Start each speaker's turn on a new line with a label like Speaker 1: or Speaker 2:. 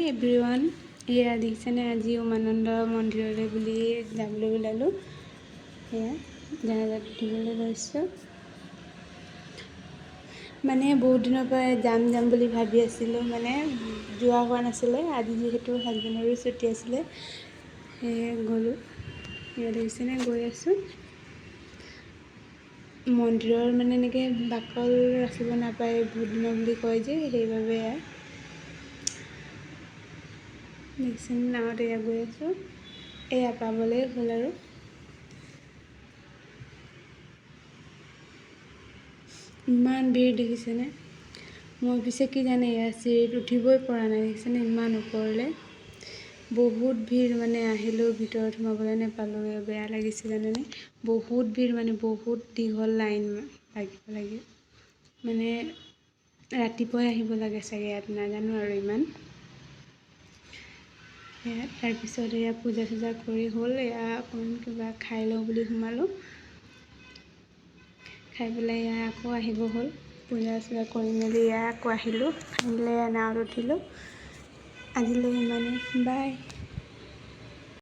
Speaker 1: Everyone, এয়া দেখিছেনে আজি উমানন্দ মন্দিৰলৈ বুলি যাবলৈ ওলালোঁ। এয়া জাহাজত উঠিবলৈ লৈছোঁ। মানে বহুত দিনৰ পৰা যাম বুলি ভাবি আছিলোঁ, মানে যোৱা হোৱা নাছিলে। আজি যিহেতু হাজবেণ্ডৰো ছুটি আছিলে, সেয়ে গ'লোঁ। এয়া দেখিছেনে গৈ আছোঁ। মন্দিৰৰ মানে এনেকৈ বাকল ৰাখিব নাপায় বহুত দিনৰ বুলি কয় যে, সেইবাবে দেখিছেনে নাৱত এয়া গৈ আছোঁ। এয়া পাবলৈ হ'ল আৰু। ইমান ভিৰ দেখিছেনে। মই পিছে কি জানে, এয়া চিৰিত উঠিবই পৰা নাই দেখিছেনে, ইমান ওপৰলৈ। বহুত ভিৰ, মানে আহিলেও ভিতৰত সোমাবলৈ নাপালোঁ, বেয়া লাগিছে জানেনে। বহুত ভিৰ, মানে বহুত দীঘল লাইন লাগিব লাগে। মানে ৰাতিপুৱাই আহিব লাগে চাগে, ইয়াত নাজানো আৰু ইমান। এয়া তাৰপিছত এয়া পূজা চূজা কৰি হ'ল, এয়া অকণমান কিবা খাই লওঁ বুলি সোমালোঁ। খাই পেলাই এয়া আকৌ আহিব হ'ল। পূজা চূজা কৰি মেলি এয়া আকৌ আহিলোঁ, আহিলে নাৱত উঠিলোঁ। আজিলৈ ইমানেই, বাই।